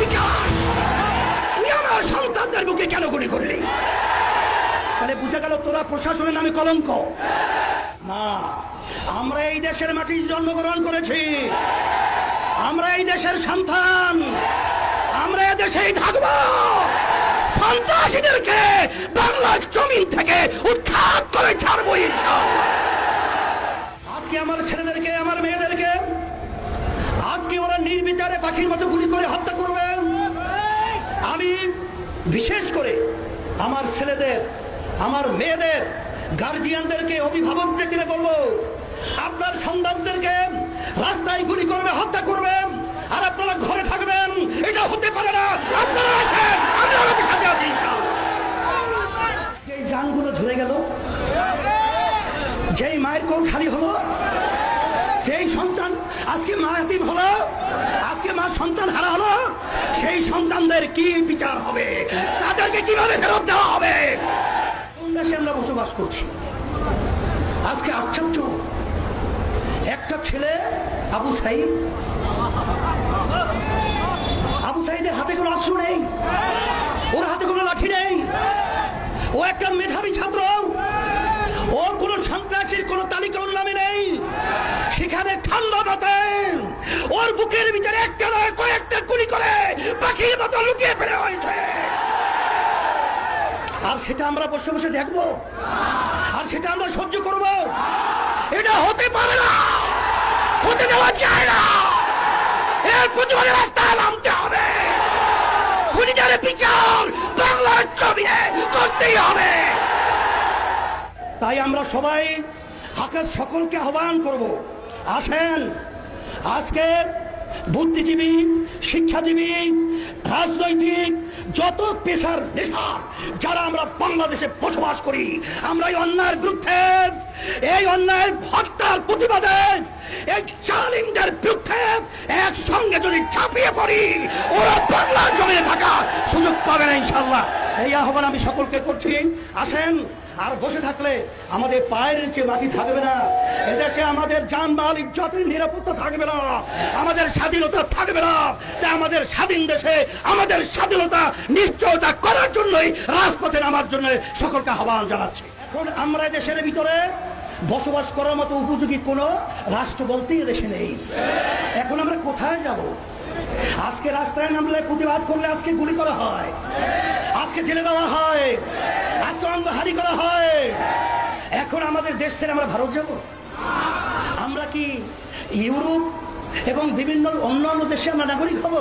বিকাশ, তুই আমার সন্তানদের বুকে কেন গুলি করলি? তাহলে বুঝা গেল তোরা প্রশাসনের নামে কলঙ্ক না। আমরা এই দেশের মাটির জন্মগ্রহণ করেছি, আমরা এই দেশের সন্তান, আমরা এই দেশেই থাকবো। সন্ত্রাসীদেরকে বাংলার জমিন থেকে উৎখাত করে ছাড়বো ইনশাআল্লাহ। আজকে আমার ছেলেদেরকে, আমার মেয়েদেরকে আজকে ওরা নির্বিচারে পাখির মতো গুলি করে হত্যা করবে। আমি বিশেষ করে আমার ছেলেদের, আমার মেয়েদের গার্জিয়ানদেরকে, অভিভাবকদেরকে বলবো, আপনার সন্তানদেরকে রাস্তায় গুলি করবে, হত্যা করবেন, আর আপনারা ঘরে থাকবেন, এটা হতে পারে না। আপনারা আসেন, আমরা আপনাদের সাথে আছি ইনশাআল্লাহ। যেই জানগুলো ঝরে গেল, যেই মায়ের কোল খালি হলো, সেই সন্তান আজকে মা এতিম হলো, আজকে মা সন্তান হারা হলো, সেই সন্তানদের কি বিচার হবে? তাদেরকে কিভাবে ফেরত দেওয়া হবে? কোন দেশে আমরা বসবাস করছি? আজকে আশ্চর্য, একটা ছেলে আবু সাইদ, আবু সাইদের হাতে কোনো অস্ত্র নেই, ওর হাতে কোনো লাঠি নেই, ও একটা মেধাবী ছাত্র, ওর কোনো সন্ত্রাসীর কোনো তালিকা ওর নামে নেই। সেখানে ঠান্ডা মাথায় ওর বুকের ভিতরে একটা নয় কয়েকটা গুলি করে পাখির মতো লুকিয়ে ফেলে হয়েছে। আর সেটা আমরা বসে বসে দেখবো? আর সেটা আমরা সহ্য করব? এটা হতে পারে না, হতে দেওয়া যায় না। এর প্রতিবাদে রাস্তায় নামতে হবে। খুনিদের বিচার বাংলার জমিনে করতেই হবে। তাই আমরা সবাই হাকের সকলকে আহ্বান করব, আসেন আজকে বুদ্ধিজীবী, শিক্ষাজীবী, রাজনৈতিক যত পেশার নেশার যারা আমরা বাংলাদেশে বসবাস করি, আমরা এই অন্যায়ের বিরুদ্ধে, এই অন্যায়ের হত্যার প্রতিবাদে, এই জালিমদের বিরুদ্ধে একসঙ্গে যদি ঝাঁপিয়ে পড়ি, ওরা বাংলার জমিনে থাকা সুযোগ পাবে না ইনশাআল্লাহ। এই আহ্বান আমি সকলকে করছি, আসেন। আর বসে থাকলে আমাদের পায়ের নিচে মাটি থাকবে না, এদেশে আমাদের জানমাল ইজ্জতের নিরাপত্তা থাকবে না, আমাদের স্বাধীনতা থাকবে না। তাই আমাদের স্বাধীন দেশে আমাদের স্বাধীনতা নিশ্চয়তা করার জন্যই রাজপথে নামার জন্য সকলকে আহ্বান জানাচ্ছি। এখন আমরা দেশের ভিতরে বসবাস করার মতো উপযোগী কোনো রাষ্ট্র বলতেই দেশে নেই। এখন আমরা কোথায় যাব? আজকে রাস্তায় নামলে, প্রতিবাদ করলে আজকে গুলি করা হয়, আজকে জেলে দেওয়া হয়, আজকে অঙ্গহানি করা হয়। এখন আমাদের দেশ ছেড়ে আমরা ভারত যাব? আমরা কি ইউরোপ এবং বিভিন্ন অন্যান্য দেশে আমরা নাগরিক হব?